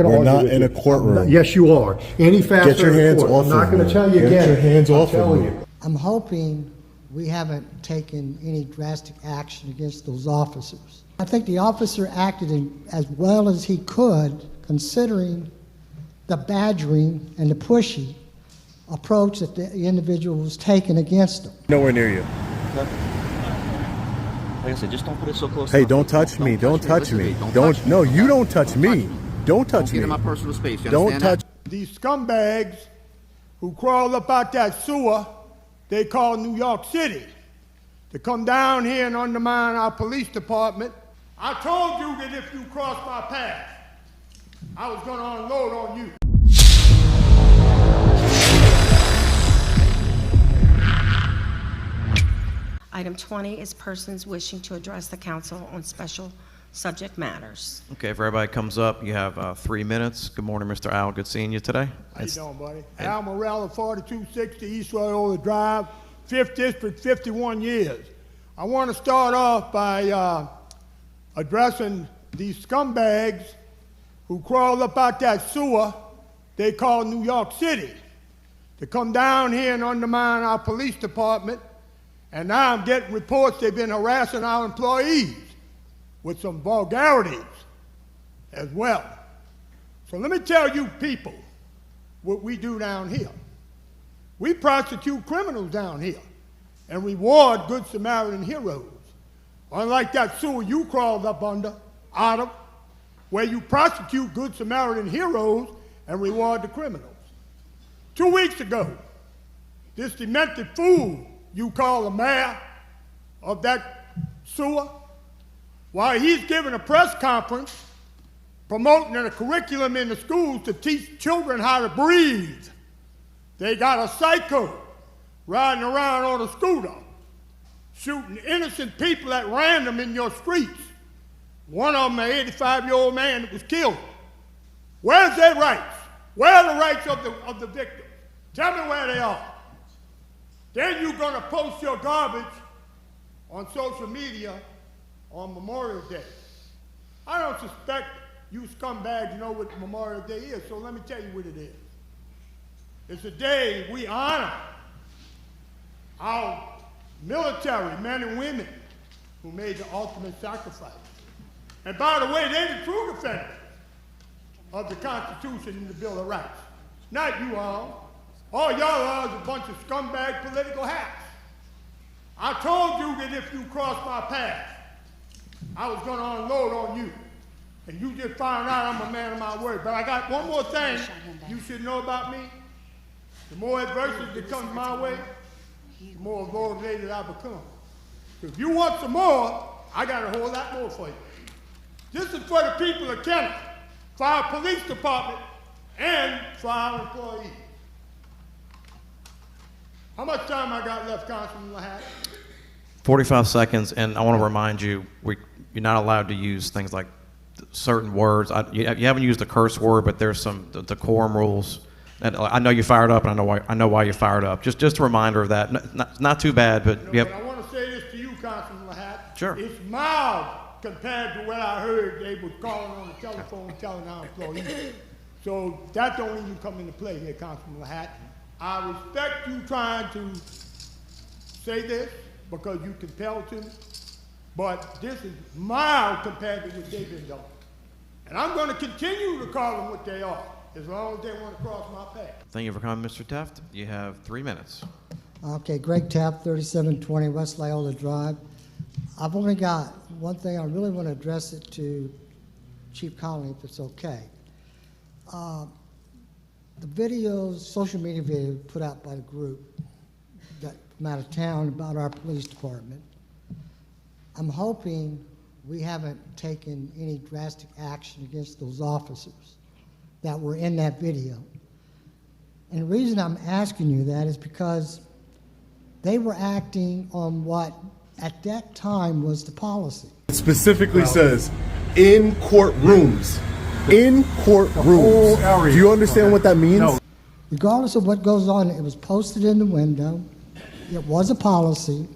going to We're argue not with in you. a courtroom. Yes, you are. Any faster Get your in hands court. off I'm not of going me. to tell you Get again. your hands I'm off of telling me. you. I'm hoping we haven't taken any drastic action against those officers. I think the officer acted as well as he could, considering the badgering and the pushy approach that the individual was taking against them. Nowhere near you. Like I said, just don't put it so close. Hey, to don't touch me. Don't touch me. Don't. No, you don't touch me. Don't touch Don't me. get in my personal space. You Don't understand touch. These scumbags who crawled up out that sewer they call New York City to come down here and undermine our police department. I told you that if you crossed my path, I was going to unload on you. Item 20 is persons wishing to address the council on special subject matters. Okay, if everybody comes up, you have 3 minutes. Good morning, Mr. Al. Good seeing you today. How you doing, buddy? Al Morella, 4260 East Viola Drive, 5th District, 51 years. I want to start off by addressing these scumbags who crawled up out that sewer they call New York City to come down here and undermine our police department. And now I'm getting reports they've been harassing our employees with some vulgarities as well. So let me tell you people what we do down here. We prosecute criminals down here and reward good Samaritan heroes. Unlike that sewer you crawled up out of, where you prosecute good Samaritan heroes and reward the criminals. 2 weeks ago, this demented fool you call the mayor of that sewer, while he's giving a press conference promoting a curriculum in the schools to teach children how to breathe, they got a psycho riding around on a scooter, shooting innocent people at random in your streets. One of them, an 85-year-old man that was killed. Where's their rights? Where are the rights of the victim? Tell me where they are. Then you're going to post your garbage on social media on Memorial Day. I don't suspect you scumbags know what Memorial Day is, so let me tell you what it is. It's a day we honor our military men and women who made the ultimate sacrifice. And by the way, they're the true defenders of the Constitution and the Bill of Rights. Not you all. All y'all are is a bunch of scumbag political hacks. I told you that if you crossed my path, I was going to unload on you. And you just found out I'm a man of my word. But I got one more thing you should know about me. The more adversity that comes my way, the more motivated I become. So if you want some more, I got a whole lot more for you. This is for the people of Kenner, for our police department, and for our employees. How much time I got left, Councilman Lahat? 45 seconds, and I want to remind you, you're not allowed to use things like certain words. You haven't used a curse word, but there's some decorum rules. And I know you fired up, and I know why you fired up. Just a reminder of that. Not too bad, but But I want to say this to you, Councilman Lahat. Sure. It's mild compared to what I heard they was calling on the telephone telling our employees. So that don't even come into play here, Councilman Lahat. I respect you trying to say this because you compelled to, but this is mild compared to what they've been doing. And I'm going to continue to call them what they are, as long as they want to cross my path. thank you for coming, Mr. Teft. You have 3 minutes. Okay, Greg Tapp, 3720 West Loyola Drive. I've only got one thing. I really want to address it to Chief Connolly, if it's okay. The videos, social media video put out by the group that from out of town about our police department, I'm hoping we haven't taken any drastic action against those officers that were in that video. And the reason I'm asking you that is because they were acting on what at that time was the policy. It specifically says in courtrooms. In courtrooms. Do you understand what that means? No. Regardless of what goes on, it was posted in the window. It was a policy.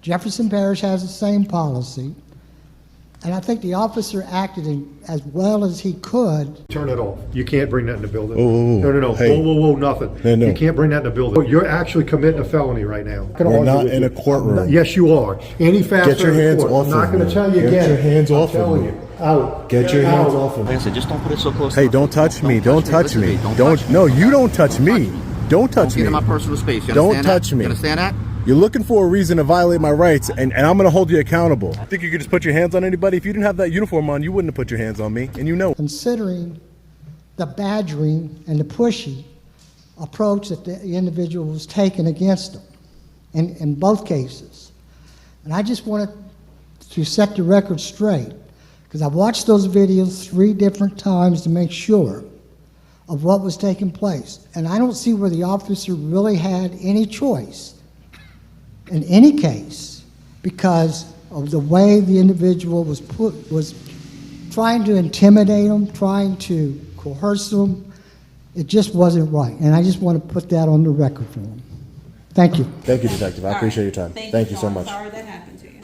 Jefferson Parish has the same policy. And I think the officer acted as well as he could. Turn it off. You can't bring that in the building. Oh, No. hey. Whoa, nothing. No. You can't bring that in the building. You're actually committing a felony right now. We're not in a courtroom. Yes, you are. Any faster Get your in hands court. off I'm not of going me. to tell you Get again. your hands I'm off of telling me. you. Out. Get your hands off of Like I me. said, just don't put it so close. Hey, to don't touch me. Don't touch me. Listen to Don't. No, you don't touch me. Don't touch Don't me. get in my personal space. You Don't understand touch that? me. You understand that? You're looking for a reason to violate my rights, and I'm going to hold you accountable. Think you could just put your hands on anybody? If you didn't have that uniform on, you wouldn't have put your hands on me, and you know. Considering the badgering and the pushy approach that the individual was taking against him in both cases. And I just wanted to set the record straight, because I watched those videos 3 different times to make sure of what was taking place. And I don't see where the officer really had any choice in any case because of the way the individual was trying to intimidate him, trying to coerce him. It just wasn't right. And I just want to put that on the record for him. Thank you. Thank you, Detective. I appreciate your time. Thank you so Sean. much. Sorry that happened to you.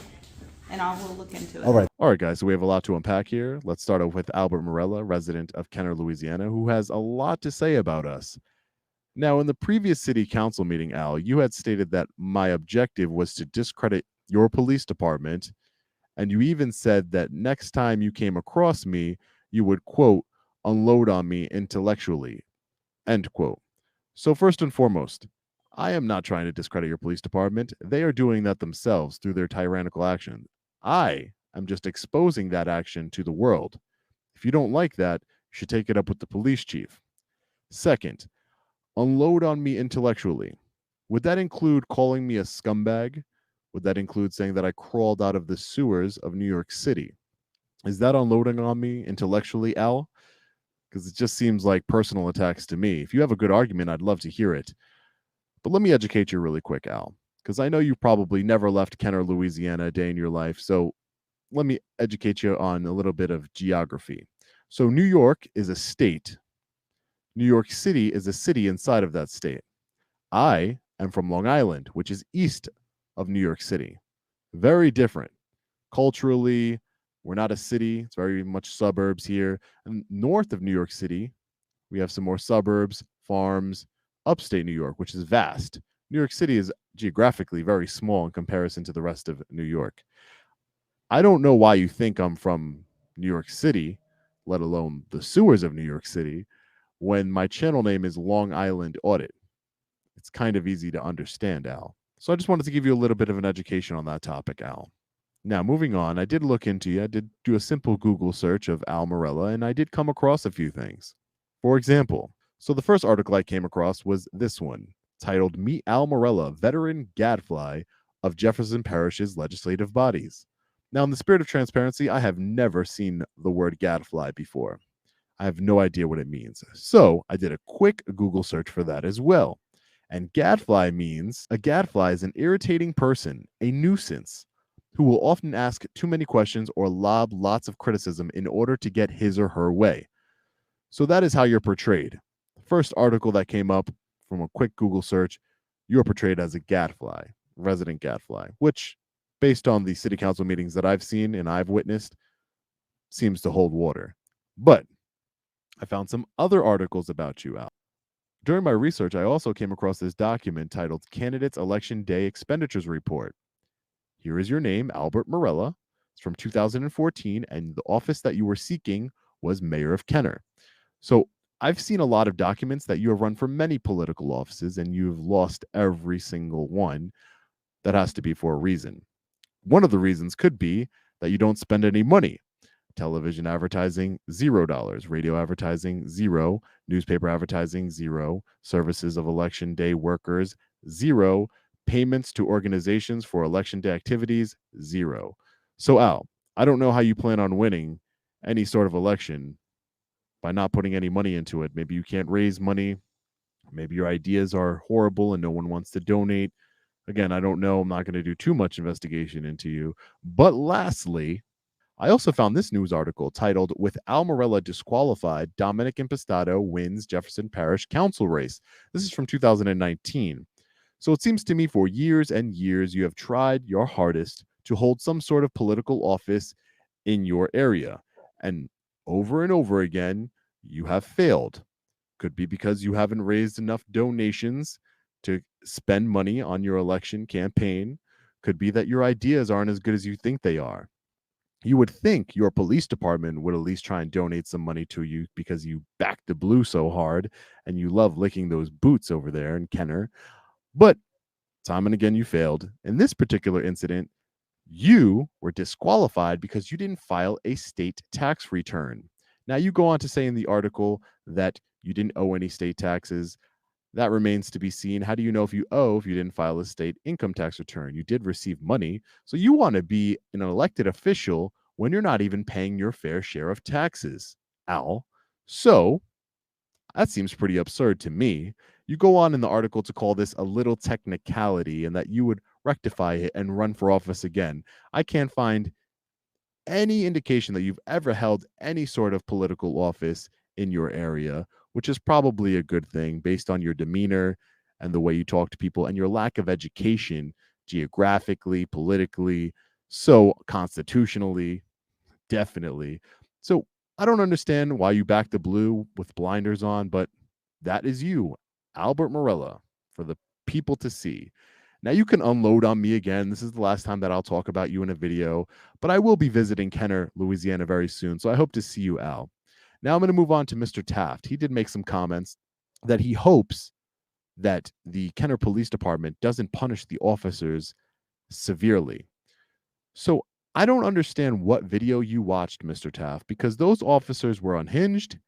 And I will look into it. All right. All right, guys, so we have a lot to unpack here. Let's start off with Albert Morella, resident of Kenner, Louisiana, who has a lot to say about us. Now, in the previous city council meeting, Al, you had stated that my objective was to discredit your police department, and you even said that next time you came across me, you would, quote, unload on me intellectually, end quote. So first and foremost, I am not trying to discredit your police department. They are doing that themselves through their tyrannical action. I'm just exposing that action to the world. If you don't like that, you should take it up with the police chief. Second, unload on me intellectually. Would that include calling me a scumbag? Would that include saying that I crawled out of the sewers of New York City? Is that unloading on me intellectually, Al? Because it just seems like personal attacks to me. If you have a good argument, I'd love to hear it. But let me educate you really quick, Al, because I know you probably never left Kenner, Louisiana a day in your life. So let me educate you on a little bit of geography. So New York is a state. New York City is a city inside of that state. I am from Long Island, which is east of New York City. Very different. Culturally, we're not a city. It's very much suburbs here. And north of New York City, we have some more suburbs, farms, upstate New York, which is vast. New York City is geographically very small in comparison to the rest of New York. I don't know why you think I'm from New York City, let alone the sewers of New York City, when my channel name is Long Island Audit. It's kind of easy to understand, Al. So I just wanted to give you a little bit of an education on that topic, Al. Now, moving on, I did look into you. I did do a simple Google search of Al Morella, and I did come across a few things. For example, so the first article I came across was this one, titled Meet Al Morella, Veteran Gadfly of Jefferson Parish's Legislative Bodies. Now, in the spirit of transparency, I have never seen the word gadfly before. I have no idea what it means. So I did a quick Google search for that as well. And gadfly means a gadfly is an irritating person, a nuisance, who will often ask too many questions or lob lots of criticism in order to get his or her way. So that is how you're portrayed. The first article that came up from a quick Google search, you're portrayed as a gadfly, resident gadfly, which, based on the city council meetings that I've seen and I've witnessed, seems to hold water. But I found some other articles about you, Al. During my research, I also came across this document titled Candidates Election Day Expenditures Report. Here is your name, Albert Morella. It's from 2014, and the office that you were seeking was mayor of Kenner. So I've seen a lot of documents that you have run for many political offices, and you've lost every single one. That has to be for a reason. One of the reasons could be that you don't spend any money. Television advertising, $0. Radio advertising, 0. Newspaper advertising, 0. Services of election day workers, 0. Payments to organizations for election day activities, 0. So, Al, I don't know how you plan on winning any sort of election by not putting any money into it. Maybe you can't raise money. Maybe your ideas are horrible and no one wants to donate. Again, I don't know. I'm not going to do too much investigation into you. But lastly, I also found this news article titled, With Al Morella Disqualified, Dominic Impastato Wins Jefferson Parish Council Race. This is from 2019. So it seems to me for years and years you have tried your hardest to hold some sort of political office in your area. And over again, you have failed. Could be because you haven't raised enough donations to spend money on your election campaign. Could be that your ideas aren't as good as you think they are. You would think your police department would at least try and donate some money to you because you back the blue so hard and you love licking those boots over there in Kenner. But time and again, you failed. In this particular incident, you were disqualified because you didn't file a state tax return. Now, you go on to say in the article that you didn't owe any state taxes. That remains to be seen. How do you know if you owe if you didn't file a state income tax return? You did receive money. So you want to be an elected official when you're not even paying your fair share of taxes, Al. So that seems pretty absurd to me. You go on in the article to call this a little technicality and that you would rectify it and run for office again. I can't find any indication that you've ever held any sort of political office in your area, which is probably a good thing based on your demeanor and the way you talk to people and your lack of education geographically, politically, so constitutionally, definitely. So I don't understand why you back the blue with blinders on, but that is you, Albert Morella, for the people to see. Now you can unload on me again. This is the last time that I'll talk about you in a video, but I will be visiting Kenner, Louisiana very soon. So I hope to see you, Al. Now I'm going to move on to Mr. Taft. He did make some comments that he hopes that the Kenner Police Department doesn't punish the officers severely. So I don't understand what video you watched, Mr. Taft, because those officers were unhinged.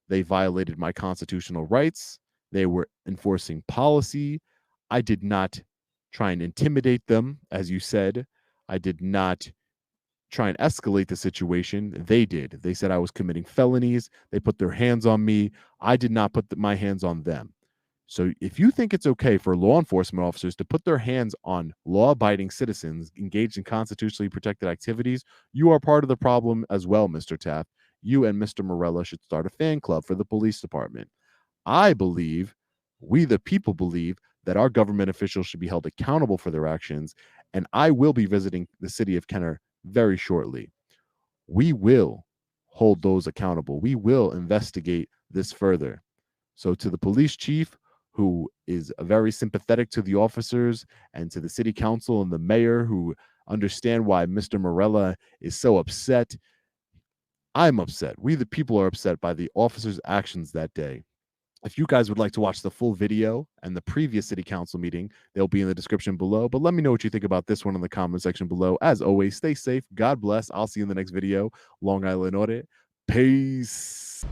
They violated my constitutional rights. They were enforcing policy. I did not try and intimidate them, as you said. I did not try and escalate the situation. They did. They said I was committing felonies. They put their hands on me. I did not put my hands on them. So if you think it's okay for law enforcement officers to put their hands on law-abiding citizens engaged in constitutionally protected activities, you are part of the problem as well, Mr. Taft. You and Mr. Morella should start a fan club for the police department. I believe, we the people believe, that our government officials should be held accountable for their actions, and I will be visiting the city of Kenner very shortly. We will hold those accountable. We will investigate this further. So to the police chief, who is very sympathetic to the officers, and to the city council and the mayor who understand why Mr. Morella is so upset, I'm upset. We the people are upset by the officers' actions that day. If you guys would like to watch the full video and the previous city council meeting, they'll be in the description below. But let me know what you think about this one in the comment section below. As always, stay safe. God bless. I'll see you in the next video. Long Island Audit. Peace.